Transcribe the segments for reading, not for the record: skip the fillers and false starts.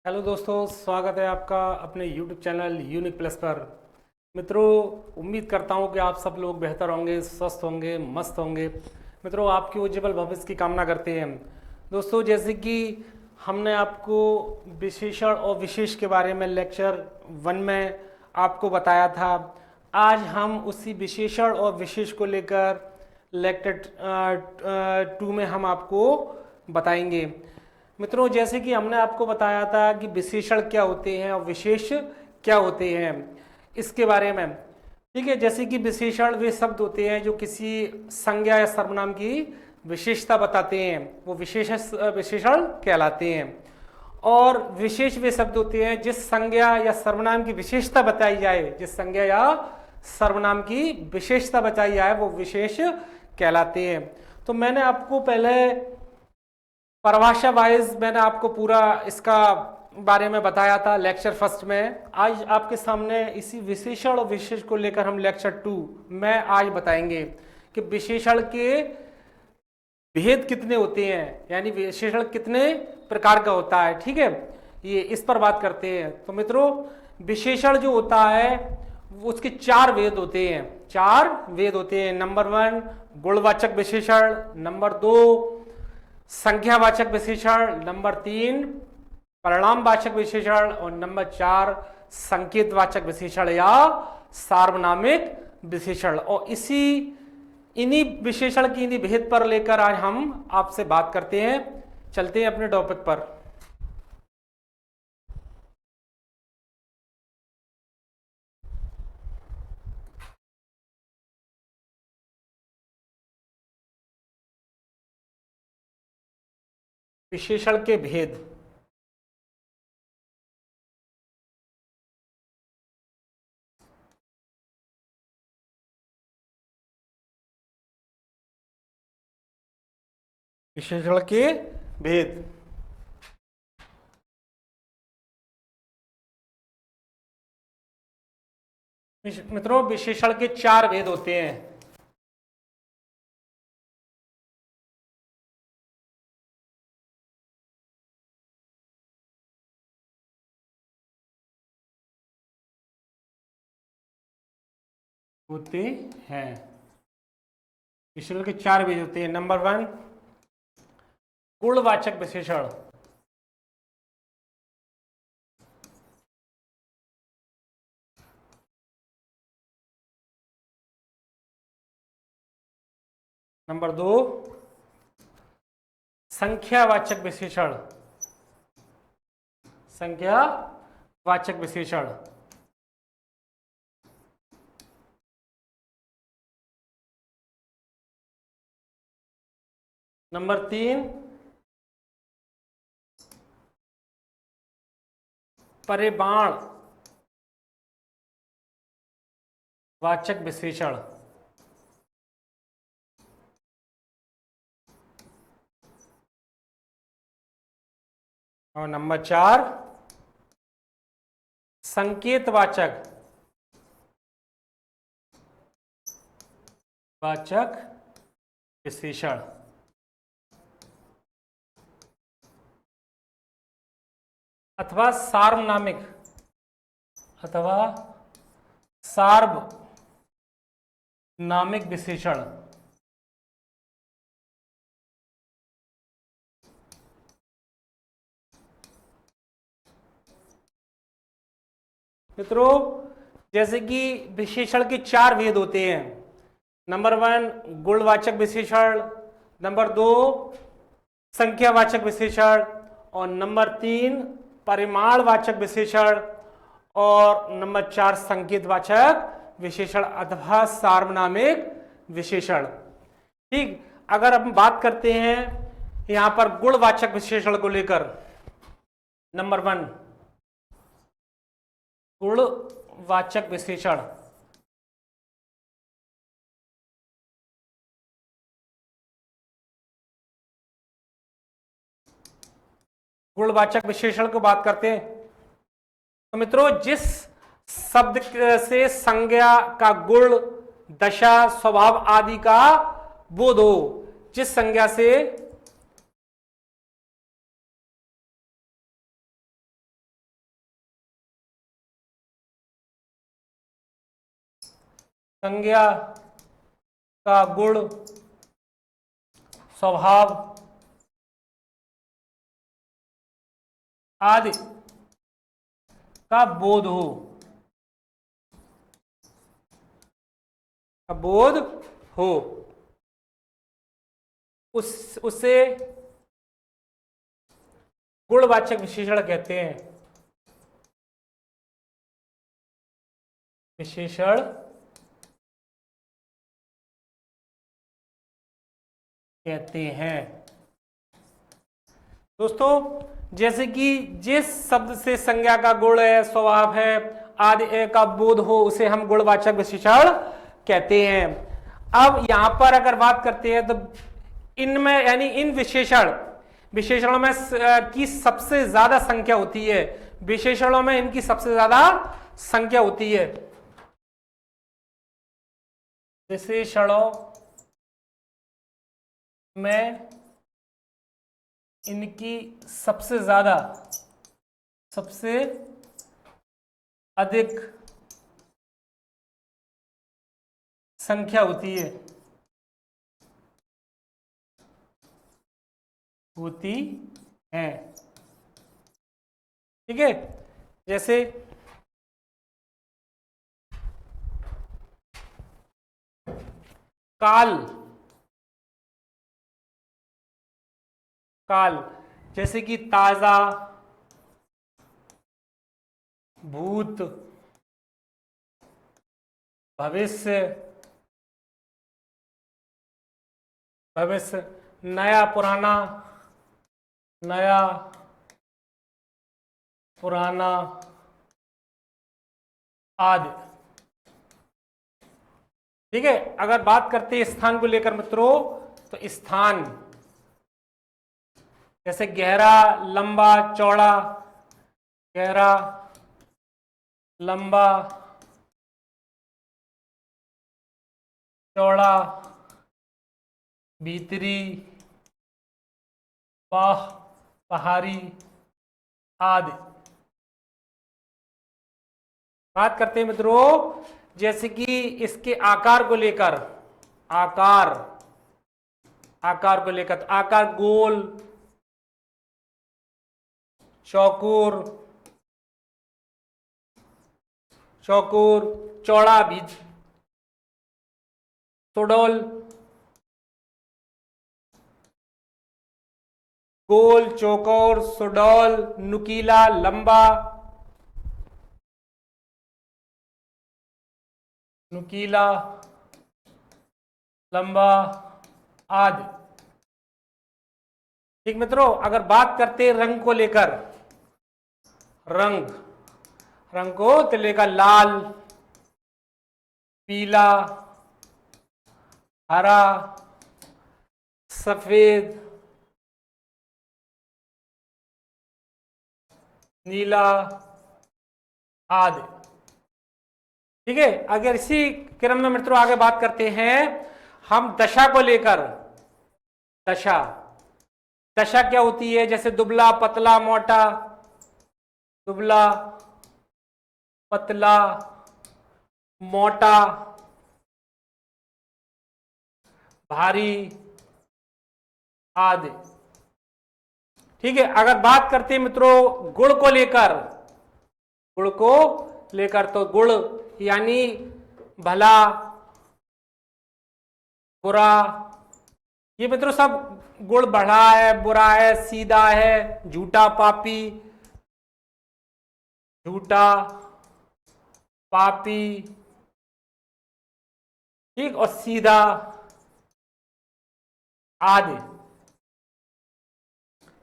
Hello दोस्तों, स्वागत है आपका अपने YouTube चैनल यूनिक प्लस पर। मित्रों, उम्मीद करता हूँ कि आप सब लोग बेहतर होंगे, स्वस्थ होंगे, मस्त होंगे। मित्रों, आपके उज्जवल भविष्य की कामना करते हैं। दोस्तों, जैसे कि हमने आपको विशेषण और विशेष के बारे में लेक्चर 1 में आपको बताया था। आज हम उसी विशेषण और विशेष को लेकर लेक्चर 2 में हम आपको बताएंगे। मित्रों, जैसे कि हमने आपको बताया था कि विशेषण क्या होते हैं और विशेष क्या होते हैं, इसके बारे में। ठीक है, जैसे कि विशेषण वे शब्द होते हैं जो किसी संज्ञा या सर्वनाम की विशेषता बताते हैं, वो विशेषण कहलाते हैं। और विशेष वे शब्द होते हैं जिस संज्ञा या सर्वनाम की विशेषता बताई जाए, जिस संज्ञा या सर्वनाम की विशेषता बताई जाए वो विशेष कहलाते हैं। तो मैंने आपको पहले परिभाषा वाइज मैंने आपको पूरा इसका बारे में बताया था लेक्चर फर्स्ट में। आज आपके सामने इसी विशेषण और विशेष को लेकर हम लेक्चर 2 में आज बताएंगे कि विशेषण के भेद कितने होते हैं, यानी विशेषण कितने प्रकार का होता है। ठीक है, ये इस पर बात करते हैं। तो मित्रों, विशेषण जो होता है वो उसके 4 भेद होते हैं। 4 भेद होते हैं। नंबर 1 गुणवाचक विशेषण, नंबर 2 संख्यावाचक विशेषण, नंबर 3 परिणामवाचक विशेषण और नंबर 4 संकेतवाचक विशेषण या सार्वनामिक विशेषण। और इन्हीं विशेषण की इन्हीं भेद पर लेकर आज हम आपसे बात करते हैं। चलते हैं अपने टॉपिक पर। विशेषण के भेद। विशेषण के भेद। मित्रों, विशेषण के 4 भेद होते हैं। होते हैं विशेषण के 4 भेद होते हैं। नंबर 1 गुणवाचक विशेषण। नंबर 2 संख्यावाचक विशेषण। संख्यावाचक विशेषण। नंबर 3 परिमाण वाचक विशेषण। और नंबर 4 संकेतवाचक विशेषण। अथवा सार्वनामिक विशेषण। मित्रों, जैसे कि विशेषण के 4 भेद होते हैं। नंबर 1 गुणवाचक विशेषण, नंबर 2 संख्यावाचक विशेषण और नंबर 3 परिमाणवाचक विशेषण और नंबर 4 संकेतवाचक विशेषण अथवा सार्वनामिक विशेषण। ठीक, अगर हम बात करते हैं यहां पर गुणवाचक विशेषण को लेकर, नंबर 1 गुणवाचक विशेषण। गुणवाचक विशेषण को बात करते हैं तो मित्रों, जिस शब्द से संज्ञा का गुण, दशा, स्वभाव आदि का बोध हो, जिस संज्ञा से संज्ञा का गुण, स्वभाव आदि का बोध हो, उससे गुणवाचक विशेषण कहते हैं। विशेषण कहते हैं। दोस्तों जैसे कि जिस शब्द से संज्ञा का गुण है, स्वभाव है आदि का बोध हो, उसे हम गुणवाचक विशेषण कहते हैं। अब यहां पर अगर बात करते हैं तो इनमें यानी इन विशेषणों में की सबसे ज्यादा संख्या होती है, विशेषणों में इनकी सबसे ज्यादा संख्या होती है। विशेषणों में इनकी सबसे अधिक संख्या होती है। ठीक है, जैसे काल, जैसे कि ताजा, भूत, भविष्य, नया पुराना आदि। ठीक है, अगर बात करते हैं स्थान को लेकर मित्रों, तो स्थान जैसे गहरा, लंबा, चौड़ा, गहरा, लंबा, चौड़ा, भीतरी, पहाड़ी आदि। बात करते हैं मित्रों जैसे कि इसके आकार को लेकर, आकार तो आकार गोल, चौकोर, चौड़ा भी, सुडौल, गोल, चौकोर, सुडौल, नुकीला, लंबा, आदि। ठीक मित्रों, अगर बात करते हैं रंग को लेकर, रंग को तो लेकर लाल, पीला, हरा, सफेद, नीला आदि। ठीक है, अगर इसी क्रम में मित्रों आगे बात करते हैं हम दशा को लेकर, दशा क्या होती है, जैसे दुबला, पतला, मोटा, दुबला, पतला, मोटा, भारी आदि। ठीक है, अगर बात करते हैं मित्रों गुण को लेकर तो गुण यानी भला, बुरा, ये मित्रों सब गुण, बढ़ा है, बुरा है, सीधा है, झूठा, पापी, ठीक, और सीधा आदि।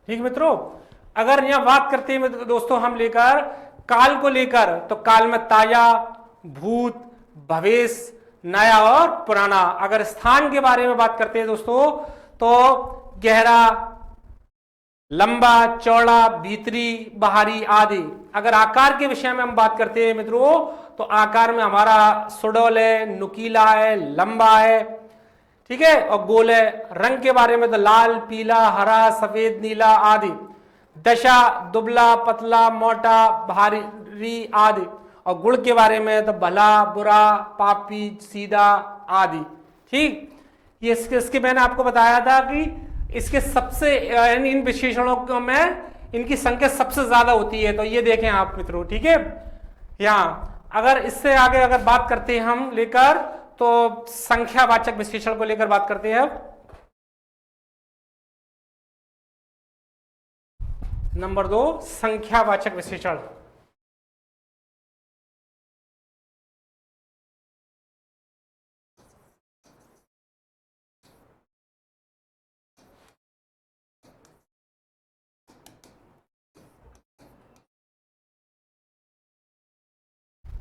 ठीक मित्रों, अगर यहां बात करते हैं दोस्तों हम लेकर काल को लेकर, तो काल में ताजा, भूत, भविष्य, नया और पुराना। अगर स्थान के बारे में बात करते हैं दोस्तों तो गहरा, लंबा, चौड़ा, भीतरी, बाहरी आदि। अगर आकार के विषय में हम बात करते हैं मित्रों तो आकार में हमारा सुडौल है, नुकीला है, लंबा है, ठीक है, और गोल है। रंग के बारे में तो लाल, पीला, हरा, सफेद, नीला आदि। दशा दुबला, पतला, मोटा, भारी आदि। और गुण के बारे में तो भला, बुरा, पापी, सीधा आदि। ठीक, ये इसके मैंने आपको बताया था कि इसके सबसे इन विशेषणों में इनकी संख्या सबसे ज्यादा होती है। तो ये देखें आप मित्रों, ठीक है। यहाँ अगर इससे आगे अगर बात करते हैं हम लेकर, तो संख्यावाचक विशेषण को लेकर बात करते हैं अब। नंबर 2, संख्यावाचक विशेषण।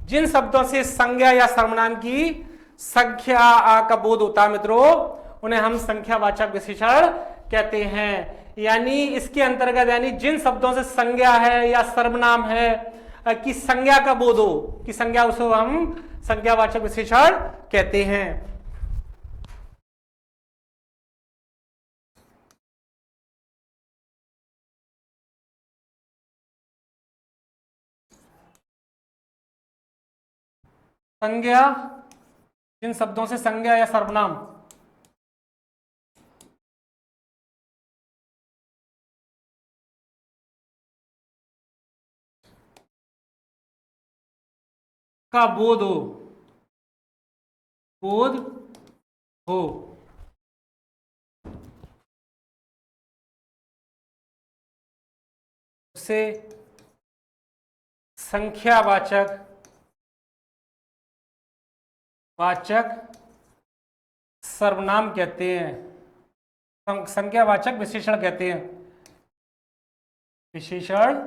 जिन शब्दों से संज्ञा या सर्वनाम की संख्या का बोध होता है मित्रों, उन्हें हम संख्यावाचक विशेषण कहते हैं। यानी इसके अंतर्गत, यानी जिन शब्दों से संज्ञा है या सर्वनाम है कि संज्ञा का बोध हो, कि संज्ञा, उसको हम संख्यावाचक विशेषण कहते हैं। संज्ञा, जिन शब्दों से संज्ञा या सर्वनाम का बोध हो, बोध हो, उसे संख्यावाचक सर्वनाम कहते हैं, संख्यावाचक विशेषण कहते हैं। विशेषण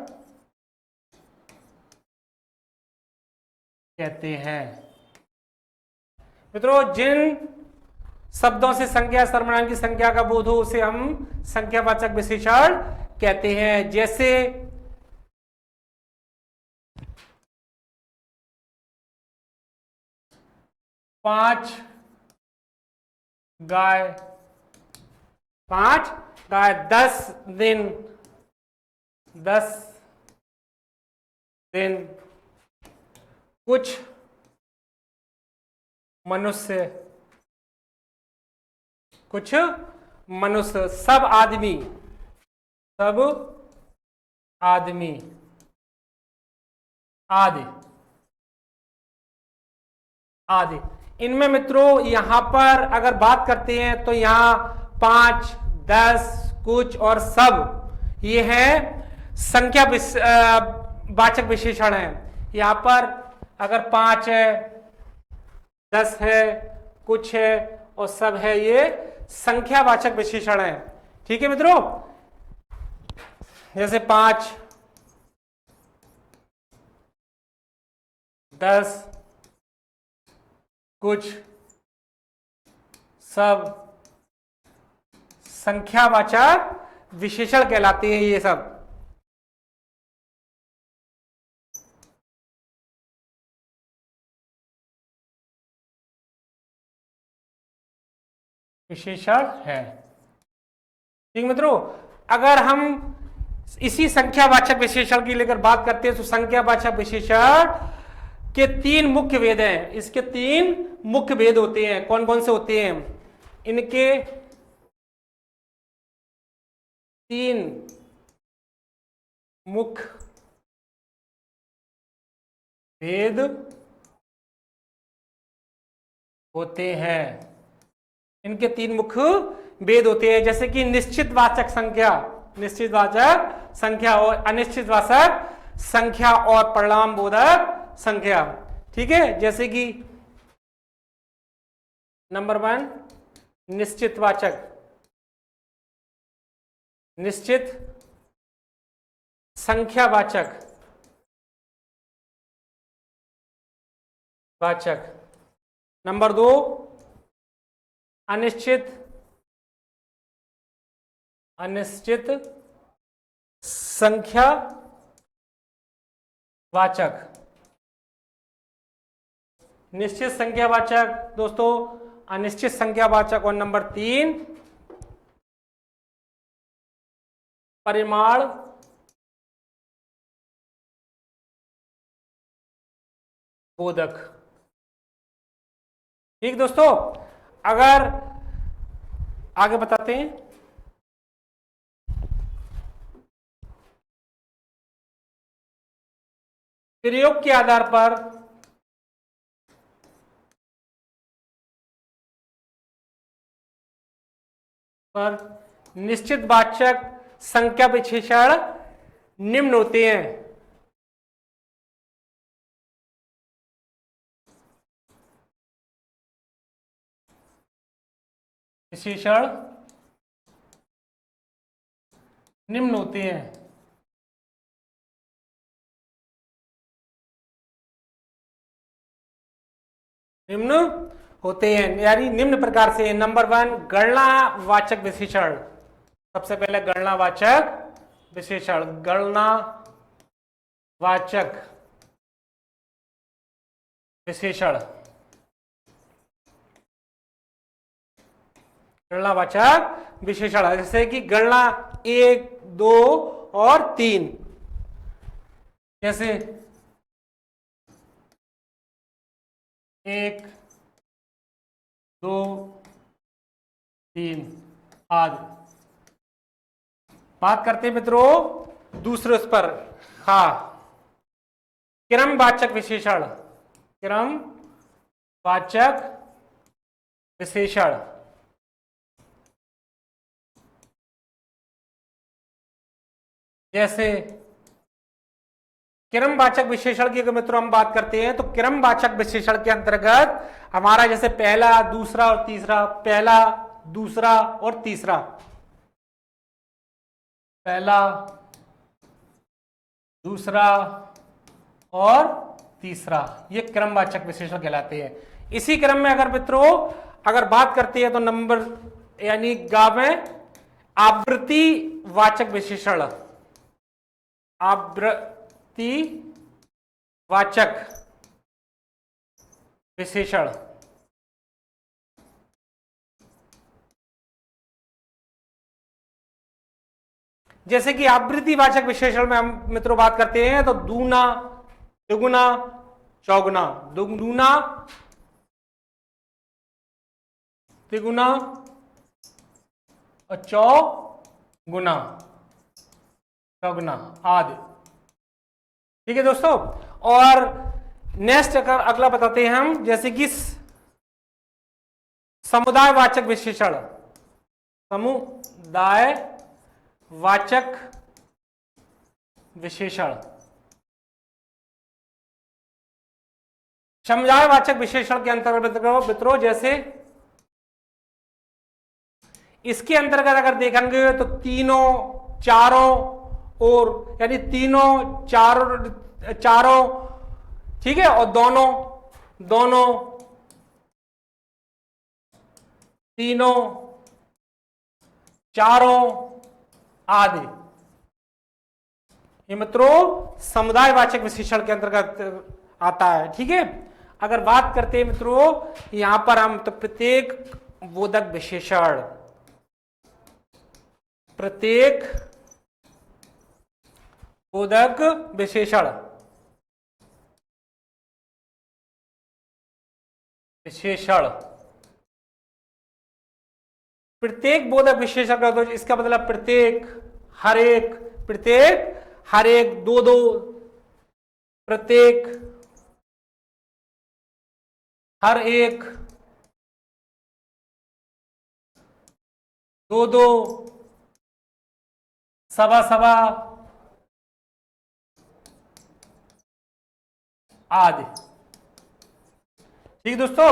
कहते हैं मित्रों, जिन शब्दों से संज्ञा सर्वनाम की संख्या का बोध हो उसे हम संख्यावाचक विशेषण कहते हैं। जैसे पांच गाय, 10 दिन, 10 दिन, कुछ मनुष्य, सब आदमी, आदि आदि। इनमें मित्रों यहां पर अगर बात करते हैं तो यहां 5, 10, कुछ और सब, ये है संख्या वाचक विशेषण है। यहां पर अगर 5 है, 10 है, कुछ है और सब है, ये संख्यावाचक विशेषण है। ठीक है मित्रों, जैसे 5, 10, कुछ, सब संख्यावाचक विशेषण कहलाते हैं ये सब। विशेषण है। ठीक मित्रों, अगर हम इसी संख्यावाचक विशेषण की लेकर बात करते हैं तो संख्यावाचक विशेषण के 3 मुख्य भेद हैं। इसके 3 मुख्य भेद होते हैं। कौन कौन से होते हैं? इनके 3 मुख्य भेद होते हैं। इनके 3 मुख्य भेद होते हैं, जैसे कि निश्चित वाचक संख्या और अनिश्चित वाचक संख्या और परिणाम बोधक संख्या। ठीक है, जैसे कि नंबर 1 निश्चित संख्यावाचक नंबर 2 अनिश्चित संख्यावाचक। निश्चित संख्यावाचक दोस्तों, अनिश्चित संख्यावाचक। और नंबर 3 परिमाण बोधक। ठीक दोस्तों, अगर आगे बताते हैं, प्रयोग के आधार पर निश्चित वाचक संख्या विशेषण निम्न होते हैं। विशेषण निम्न होते हैं। निम्न होते हैं यानी निम्न प्रकार से। नंबर 1, गणनावाचक विशेषण। सबसे पहले गणनावाचक विशेषण। गणनावाचक विशेषण। गणनावाचक विशेषण जैसे कि गणना 1, 2 और 3। जैसे 1, 2, 3 आदि। बात करते हैं मित्रों दूसरे उस पर, हाँ, क्रमवाचक विशेषण। क्रमवाचक विशेषण जैसे क्रमवाचक विशेषण की अगर मित्रों हम बात करते हैं तो क्रमवाचक विशेषण के अंतर्गत हमारा जैसे पहला, दूसरा और तीसरा, पहला, दूसरा और तीसरा, पहला, दूसरा और तीसरा, ये क्रमवाचक विशेषण कहलाते हैं। इसी क्रम में अगर मित्रों अगर बात करते हैं तो नंबर यानी गा में आवृत्ति वाचक विशेषण। आवृत्ति वाचक विशेषण जैसे कि आवृत्ति वाचक विशेषण में हम मित्रों बात करते हैं तो दूना, दुगुना, चौगुना, दुगुना, तिगुना और चौगुना, चौगुना आदि। ठीक है दोस्तों, और नेक्स्ट अगला बताते हैं हम जैसे कि समुदायवाचक विशेषण। समुदायवाचक विशेषण। समुदायवाचक विशेषण के अंतर्गत मित्रों जैसे इसके अंतर्गत अगर देखेंगे तो तीनों, चारों और यानी तीनों, चारों, ठीक है, और दोनों, तीनों, चारों आदि, ये मित्रों समुदायवाचक विशेषण के अंतर्गत आता है। ठीक है, अगर बात करते हैं मित्रों यहां पर हम तो प्रत्येक बोधक विशेषण, प्रत्येक बोधक विशेषण, प्रत्येक बोधक विशेषण का तो इसका मतलब प्रत्येक, हर एक, प्रत्येक, हर एक, दो दो, प्रत्येक, हर एक, दो दो, सवा सवा आदि। ठीक दोस्तों,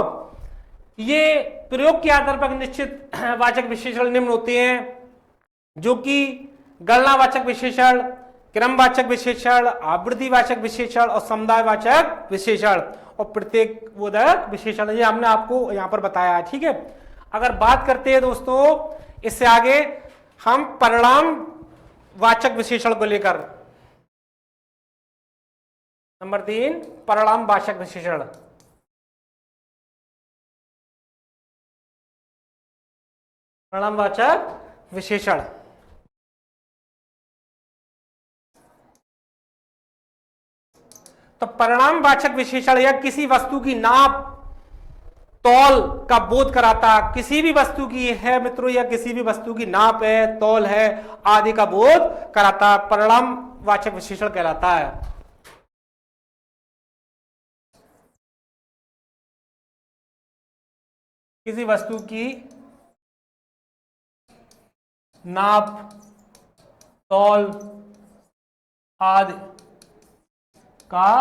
ये प्रयोग के आधार पर निश्चित वाचक विशेषण निम्न होते हैं जो कि गणनावाचक विशेषण, क्रमवाचक विशेषण, आवृत्तिवाचक विशेषण और समुदायवाचक विशेषण और प्रत्येक बोधक विशेषण, ये हमने आपको यहां पर बताया है। ठीक है, अगर बात करते हैं दोस्तों इससे आगे हम परिणाम वाचक विशेषण को लेकर, नंबर 3 परिणाम वाचक विशेषण। परिणामवाचक विशेषण तो परिणामवाचक विशेषण या किसी वस्तु की नाप तौल का बोध कराता, किसी भी वस्तु की है मित्रों, या किसी भी वस्तु की नाप है, तौल है आदि का बोध कराता, परिणामवाचक विशेषण कहलाता है। किसी वस्तु की नाप तौल आदि का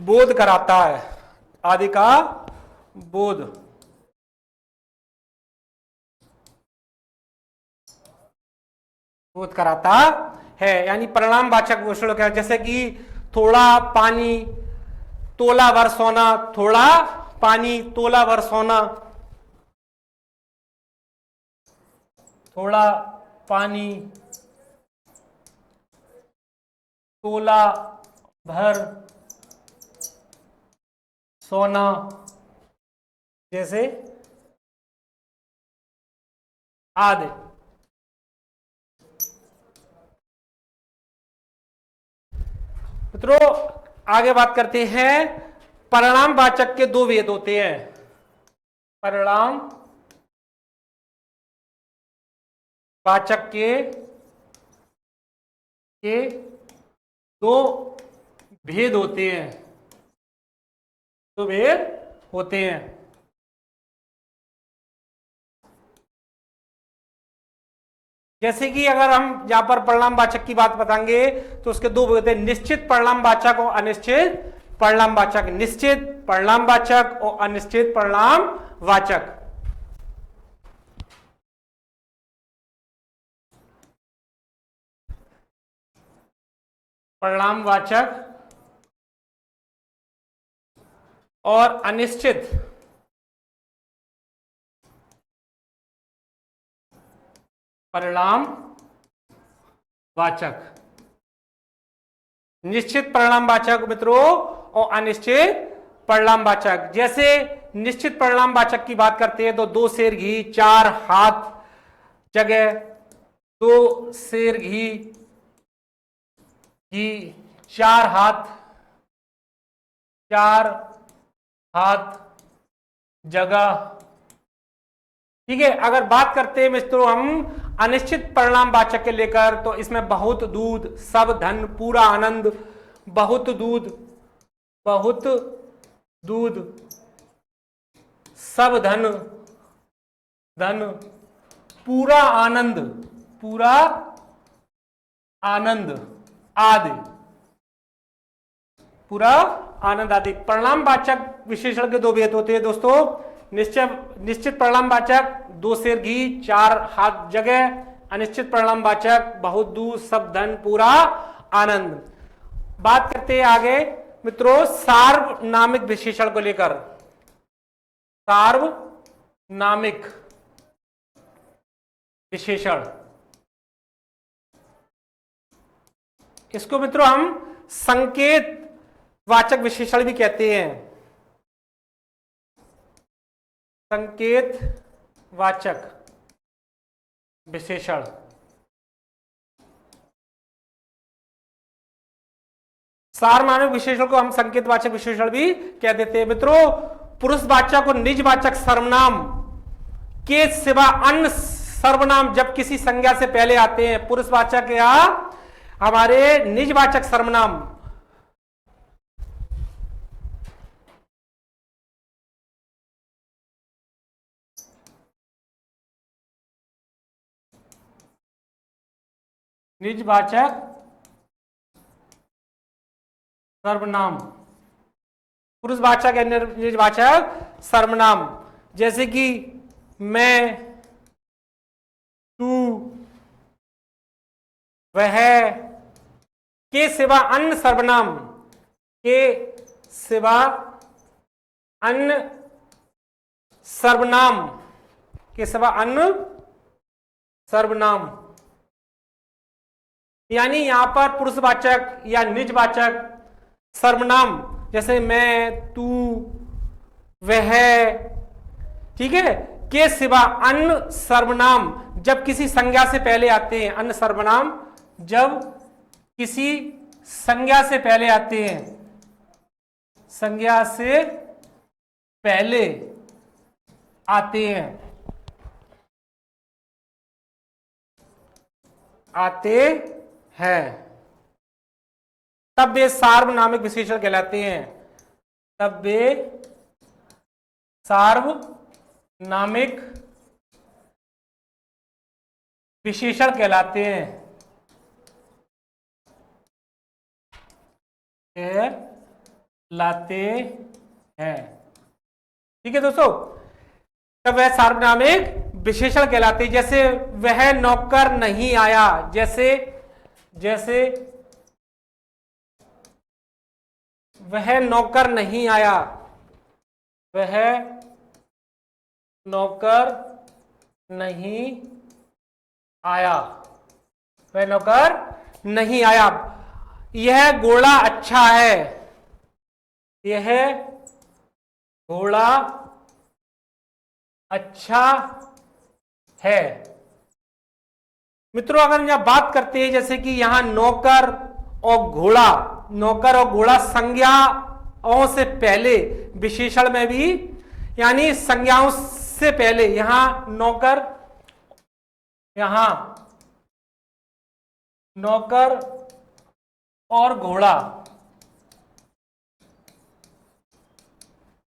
बोध कराता है, आदि का बोध बोध कराता है। यानी परिणामवाचक विशेषण क्या है, जैसे कि थोड़ा पानी तोला भर सोना, थोड़ा पानी तोला भर सोना, थोड़ा पानी तोला भर सोना जैसे आदि। मित्रों आगे बात करते हैं, परिणामवाचक के दो भेद होते हैं। परिणामवाचक के दो भेद होते हैं, दो भेद होते हैं। जैसे कि अगर हम यहां पर परिणामवाचक की बात बताएंगे तो उसके दो भेद होते हैं, निश्चित परिणामवाचक और अनिश्चित परिणामवाचक। निश्चित परिणामवाचक और अनिश्चित परिणामवाचक। परिणामवाचक और अनिश्चित परिणामवाचक। निश्चित परिणामवाचक मित्रों और अनिश्चित परिणामवाचक। जैसे निश्चित परिणामवाचक की बात करते हैं तो 2 सेर घी 4 हाथ जगह 2 सेर घी 4 हाथ, 4 हाथ जगह। ठीक है। अगर बात करते हैं मित्रों हम अनिश्चित परिणामवाचक के लेकर, तो इसमें बहुत दूध, सब धन, पूरा आनंद, बहुत दूध, बहुत दूध, सब धन, धन, पूरा आनंद, पूरा आनंद आदि, पूरा आनंद आदि। परिणामवाचक विशेषण के दो भेद होते हैं दोस्तों। निश्चित परिणामवाचक 2 सेर घी 4 हाथ जगह, अनिश्चित परिणामवाचक बहुत दूध, सब धन, पूरा आनंद। बात करते हैं आगे मित्रों सार्वनामिक विशेषण को लेकर। सार्वनामिक विशेषण, इसको मित्रों हम संकेत वाचक विशेषण भी कहते हैं। संकेत वाचक विशेषण। सार्वनामिक विशेषण को हम संकेतवाचक विशेषण भी कह देते हैं। मित्रों पुरुषवाचक और निजवाचक सर्वनाम के सिवा अन्य सर्वनाम जब किसी संज्ञा से पहले आते हैं, पुरुषवाचक या हमारे निजवाचक सर्वनाम, निजवाचक सर्वनाम, पुरुषवाचक या निजवाचक सर्वनाम, जैसे कि मैं, तू, वह के सिवा अन्य सर्वनाम, के सिवा अन्य सर्वनाम, के सिवा अन्य सर्वनाम। यानी यहां पर पुरुषवाचक या निजवाचक सर्वनाम जैसे मैं, तू, वह, ठीक है, के सिवा अन्य सर्वनाम जब किसी संज्ञा से पहले आते हैं, अन्य सर्वनाम जब किसी संज्ञा से पहले आते हैं, संज्ञा से पहले आते हैं, आते हैं, तब वे सार्वनामिक विशेषण कहलाते हैं, तब वे सार्वनामिक विशेषण कहलाते हैं, कहलाते हैं। ठीक है दोस्तों, तब वह सार्वनामिक विशेषण कहलाते हैं। जैसे वह नौकर नहीं आया, जैसे जैसे वह नौकर नहीं आया, वह नौकर नहीं आया, वह नौकर नहीं आया। यह घोड़ा अच्छा है, यह घोड़ा अच्छा है। मित्रों, अगर यहां बात करते हैं जैसे कि यहां नौकर और घोड़ा, नौकर और घोड़ा संज्ञाओं से पहले, विशेषण में भी यानी संज्ञाओं से पहले, यहां नौकर, यहां नौकर और घोड़ा,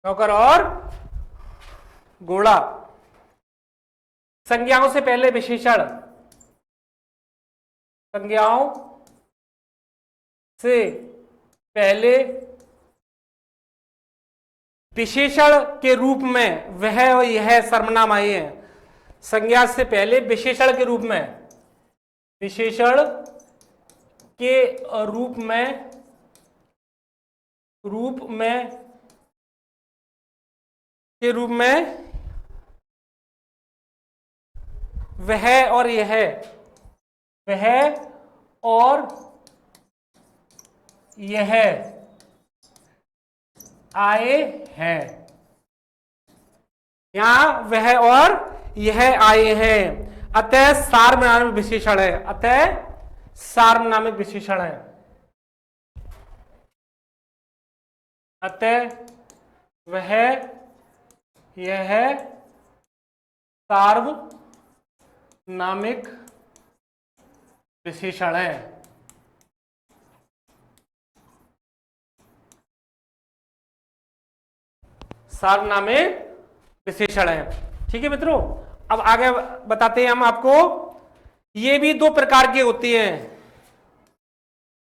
नौकर और घोड़ा संज्ञाओं से पहले विशेषण, संज्ञाओं से पहले विशेषण के रूप में वह और यह सर्वनाम आए हैं। संज्ञा से पहले विशेषण के रूप में, विशेषण के रूप में, के रूप में वह और यह, वह और यह आए हैं। यहां वह और यह आए हैं, अतः सार्वनामिक विशेषण है, अतः सार्वनामिक विशेषण है, अतः वह यह सार्वनामिक विशेषण है। सार्वनामिक विशेषण है। ठीक है मित्रों, अब आगे बताते हैं हम आपको। ये भी दो प्रकार के होते हैं,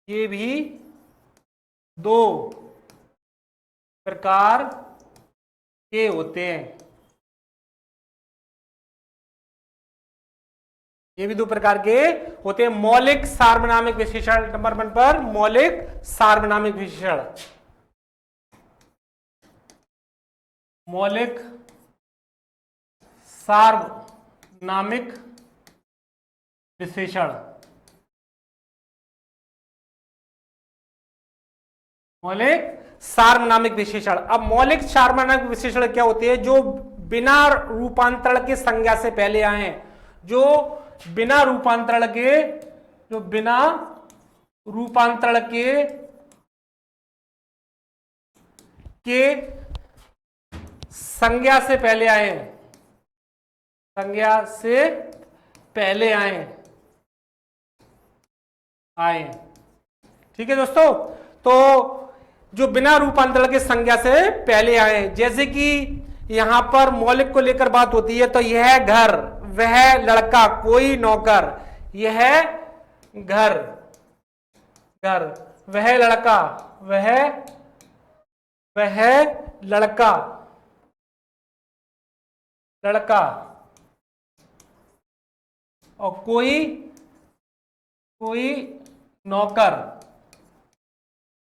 ये भी दो प्रकार के होते हैं, ये भी दो प्रकार के होते हैं। मौलिक सार्वनामिक विशेषण, नंबर 1 पर मौलिक सार्वनामिक विशेषण, मौलिक सार्वनामिक विशेषण, मौलिक सार्वनामिक विशेषण। अब मौलिक सार्वनामिक विशेषण क्या होते हैं? जो बिना रूपांतरण के संज्ञा से पहले आए हैं, जो बिना रूपांतरण के, जो बिना रूपांतरण के संज्ञा से पहले आए, संज्ञा से पहले आए। ठीक है दोस्तों, तो जो बिना रूपांतरण के संज्ञा से पहले आए, जैसे कि यहां पर मौलिक को लेकर बात होती है, तो यह घर, वह लड़का, कोई नौकर, यह घर, घर, वह लड़का, वह लड़का, लड़का, और कोई नौकर,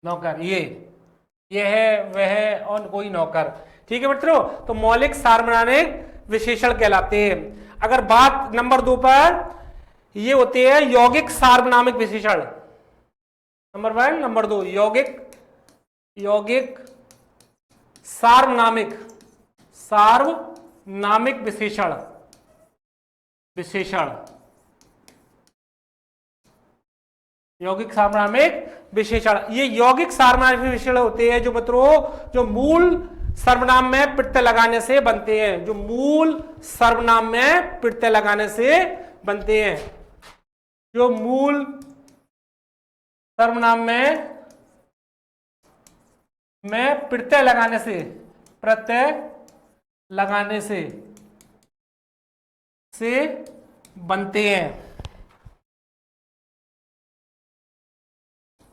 नौकर, ये है, वह और कोई नौकर। ठीक है मित्रों, तो मौलिक सार्वनामिक विशेषण कहलाते हैं। अगर बात नंबर 2 पर, ये होते हैं यौगिक सार्वनामिक विशेषण। नंबर 1, नंबर 2 यौगिक सार्वनामिक विशेषण, विशेषण। यौगिक सार्वनामिक विशेषण, ये यौगिक सार्वनामिक विशेषण होते हैं जो मित्रों जो मूल सर्वनाम में प्रत्यय लगाने से बनते हैं, जो मूल सर्वनाम में प्रत्यय लगाने से बनते हैं, जो मूल सर्वनाम में प्रत्यय लगाने से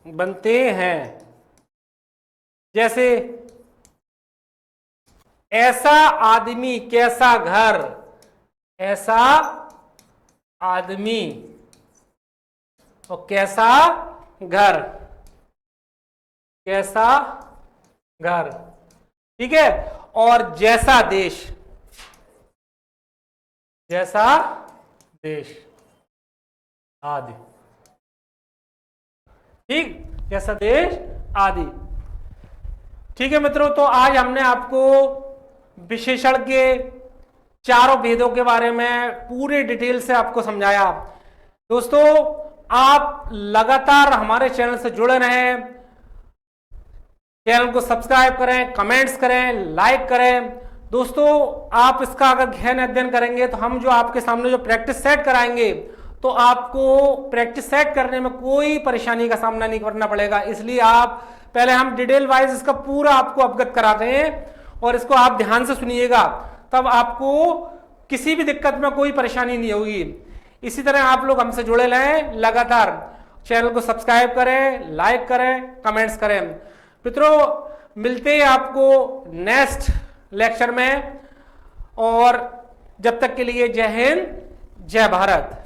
बनते हैं। जैसे ऐसा आदमी कैसा घर, ऐसा आदमी और कैसा घर, कैसा घर, ठीक है। और जैसा देश, जैसा देश आदि, ठीक, जैसा देश आदि, ठीक है मित्रों। तो आज हमने आपको विशेषण के चारों भेदों के बारे में पूरे डिटेल से आपको समझाया। दोस्तों आप लगातार हमारे चैनल से जुड़े रहें, चैनल को सब्सक्राइब करें, कमेंट्स करें, लाइक करें। दोस्तों आप इसका अगर गहन अध्ययन करेंगे तो हम जो आपके सामने जो प्रैक्टिस सेट कराएंगे तो आपको प्रैक्टिस सेट करने में कोई परेशानी का सामना नहीं करना पड़ेगा। इसलिए आप पहले हम डिटेल वाइज इसका पूरा आपको अवगत कराते हैं और इसको आप ध्यान से सुनिएगा, तब आपको किसी भी दिक्कत में कोई परेशानी नहीं होगी। इसी तरह आप लोग हमसे जुड़े रहें, लगातार चैनल को सब्सक्राइब करें, लाइक करें, कमेंट्स करें। मित्रों मिलते हैं आपको नेक्स्ट लेक्चर में, और जब तक के लिए जय हिंद, जय भारत।